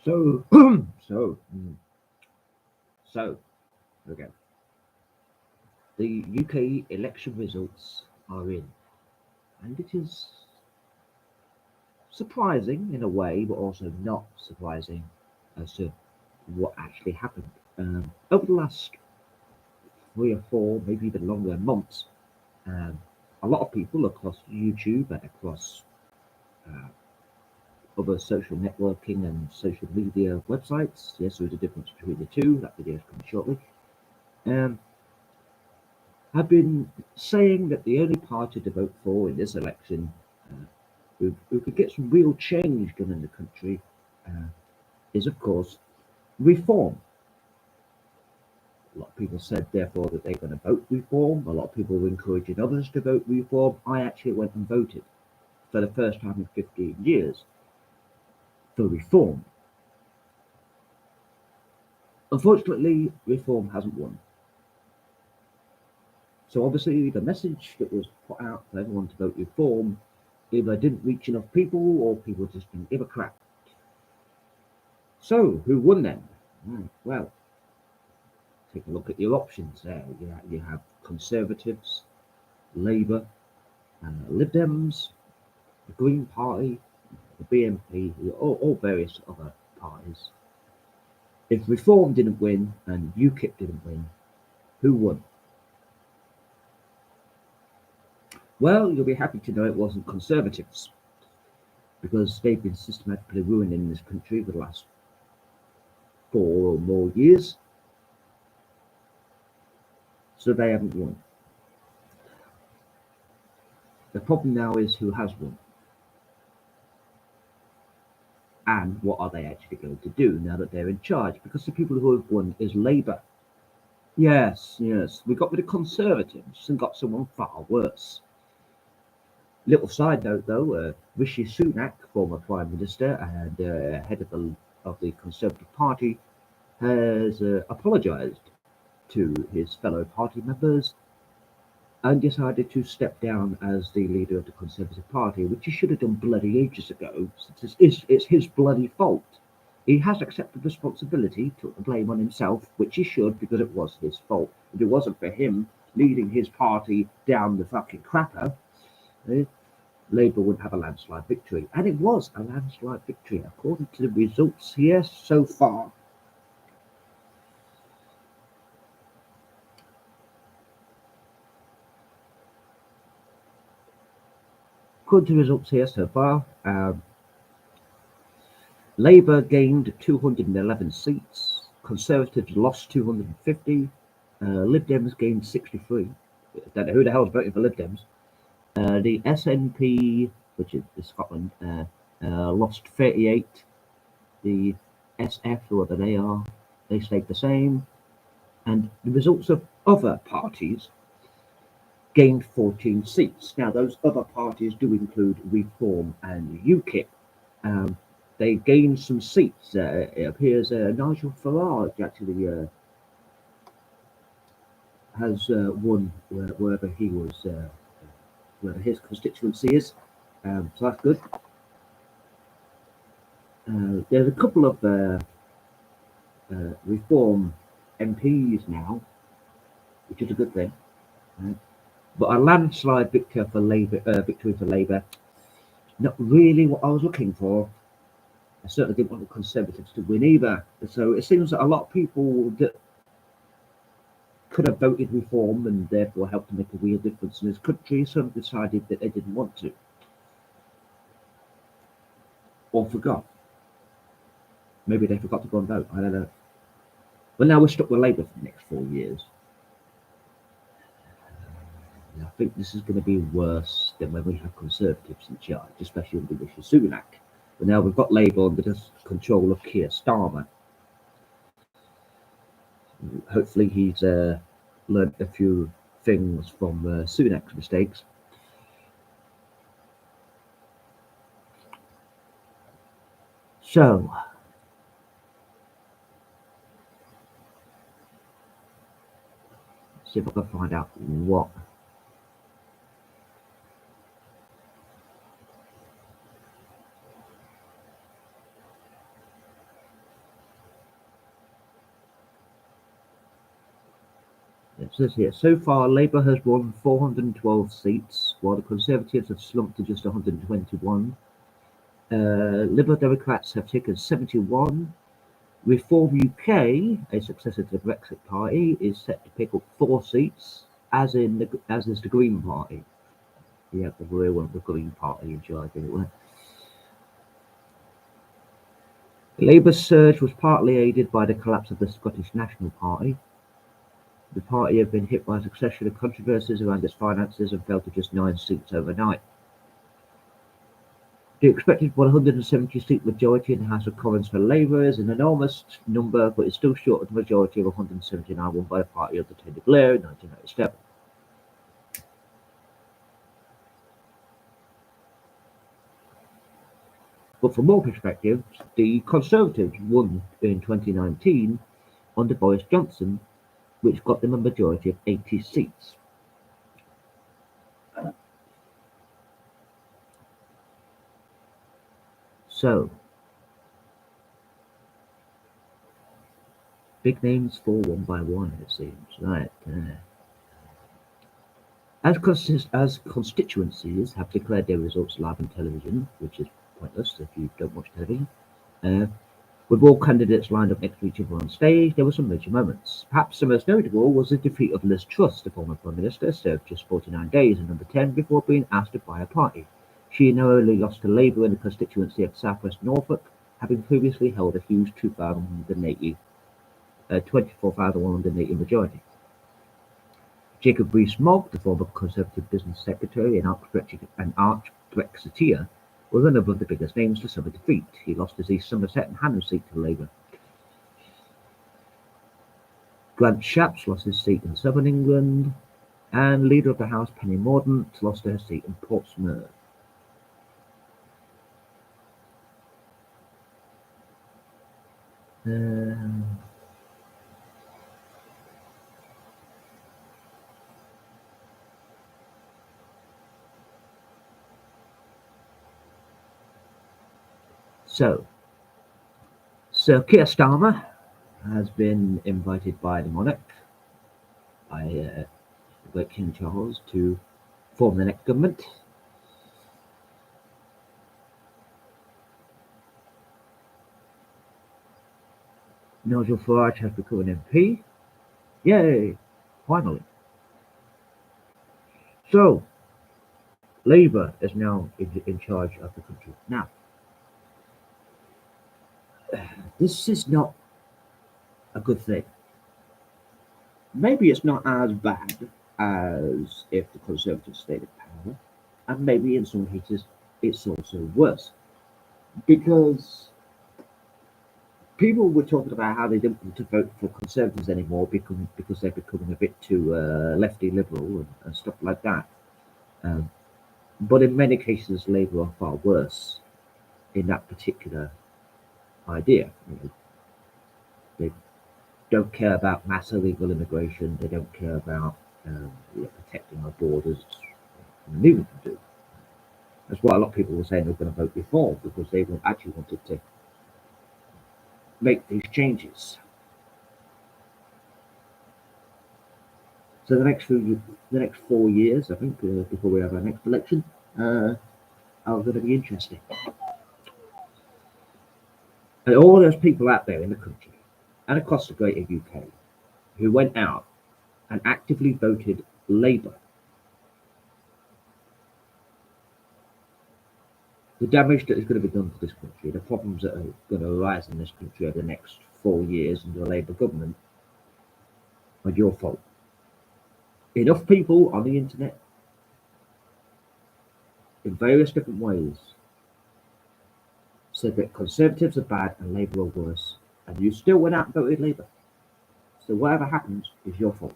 So, so, so, okay. The UK election results are in, and it is surprising in a way, but also not surprising as to what actually happened. Over the last 3 or 4, maybe even longer months, um, a lot of people across YouTube and across uh, other social networking and social media websites, yes, there is a difference between the two, that video is coming shortly, um, have been saying that the only party to vote for in this election, uh, who could get some real change done in the country, uh, is, of course, reform. A lot of people said, therefore, that they're going to vote reform. A lot of people were encouraging others to vote reform. I actually went and voted for the first time in 15 years for reform. Unfortunately, reform hasn't won. So obviously, the message that was put out for everyone to vote reform either didn't reach enough people or people just didn't give a crap. So, who won then? Well, take a look at your options there. You have Conservatives, Labour, Lib Dems, the Green Party, the BNP, all various other parties. If Reform didn't win and UKIP didn't win, who won? Well, you'll be happy to know it wasn't Conservatives, because they've been systematically ruining this country for the last 4 or more years, so they haven't won. The problem now is who has won, and what are they actually going to do now that they're in charge, because the people who have won is Labour. Yes, we got rid of Conservatives and got someone far worse. Little side note though, Rishi Sunak, former Prime Minister and head of the Conservative Party, has apologised to his fellow party members and decided to step down as the leader of the Conservative Party, which he should have done bloody ages ago, since it's his bloody fault. He has accepted responsibility, took the blame on himself, which he should, because it was his fault. If it wasn't for him leading his party down the fucking crapper, eh, Labour would have a landslide victory. And it was a landslide victory, according to the results here so far. According to the results here so far, Labour gained 211 seats, Conservatives lost 250, Lib Dems gained 63. Don't know who the hell's voting for Lib Dems. The SNP, which is Scotland, lost 38. The SF, whoever they are, they stayed the same. And the results of other parties gained 14 seats. Now, those other parties do include Reform and UKIP. They gained some seats. It appears Nigel Farage actually has won wherever he was, wherever his constituency is. So that's good. There's a couple of Reform MPs now, which is a good thing. But a landslide victory for Labour, not really what I was looking for. I certainly didn't want the Conservatives to win either. So it seems that a lot of people that could have voted Reform and therefore helped to make a real difference in this country, some decided that they didn't want to, or forgot. Maybe they forgot to go and vote. I don't know. But now we're stuck with Labour for the next 4 years. And I think this is going to be worse than when we have Conservatives in charge, especially under Rishi Sunak. But now we've got Labour under the control of Keir Starmer. Hopefully he's learnt a few things from Sunak's mistakes. So, see if I can find out what. It says here, so far Labour has won 412 seats, while the Conservatives have slumped to just 121. Liberal Democrats have taken 71. Reform UK, a successor to the Brexit Party, is set to pick up 4 seats, as is the Green Party. Yeah, the real one, the Green Party in charge anyway. Labour's surge was partly aided by the collapse of the Scottish National Party. The party had been hit by a succession of controversies around its finances and fell to just 9 seats overnight. The expected 170-seat majority in the House of Commons for Labour is an enormous number, but is still short of the majority of 179 won by the party under Tony Blair in 1997. But for more perspective, the Conservatives won in 2019 under Boris Johnson, which got them a majority of 80 seats. So, big names fall one by one, it seems, right? As constituencies have declared their results live on television, which is pointless if you don't watch television, with all candidates lined up next to each other on stage, there were some major moments. Perhaps the most notable was the defeat of Liz Truss, the former Prime Minister, served just 49 days in number 10 before being asked to buy a party. She narrowly lost to Labour in the constituency of South West Norfolk, having previously held a huge 24,180 majority. Jacob Rees-Mogg, the former Conservative Business Secretary and arch-Brexiteer, was another of the biggest names to suffer defeat. He lost his East Somerset and Hampshire seat to Labour. Grant Shapps lost his seat in southern England, and Leader of the House Penny Mordaunt lost her seat in Portsmouth. So, Sir Keir Starmer has been invited by the monarch, by the great King Charles, to form the next government. Nigel Farage has become an MP. Yay! Finally. So, Labour is now in charge of the country. Now, this is not a good thing. Maybe it's not as bad as if the Conservatives stayed in power, and maybe in some cases it's also worse. Because people were talking about how they didn't want to vote for Conservatives anymore because they're becoming a bit too lefty liberal and stuff like that. But in many cases, Labour are far worse in that particular idea. They don't care about mass illegal immigration. They don't care about protecting our borders. Neither of them do. That's why a lot of people were saying they were going to vote before, because they actually wanted to make these changes. So the next 4 years, I think, before we have our next election, are going to be interesting. And all those people out there in the country and across the greater UK who went out and actively voted Labour, the damage that is going to be done to this country, the problems that are going to arise in this country over the next 4 years under a Labour government, are your fault. Enough people on the internet, in various different ways, said that Conservatives are bad and Labour are worse, and you still went out and voted Labour. So whatever happens is your fault.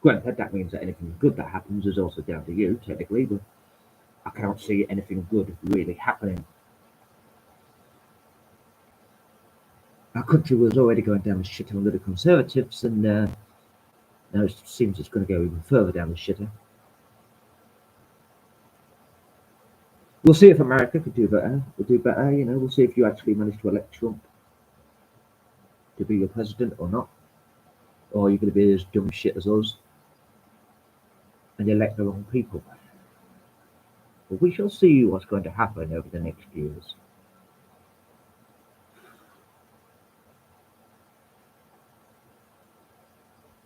Granted, that means that anything good that happens is also down to you, technically, but I can't see anything good really happening. Our country was already going down the shitter under the Conservatives, and now it seems it's going to go even further down the shitter. We'll see if America could do better. We'll see if you actually manage to elect Trump to be your president or not. or you're going to be as dumb shit as us and elect the wrong people. But we shall see what's going to happen over the next years.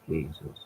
Jesus.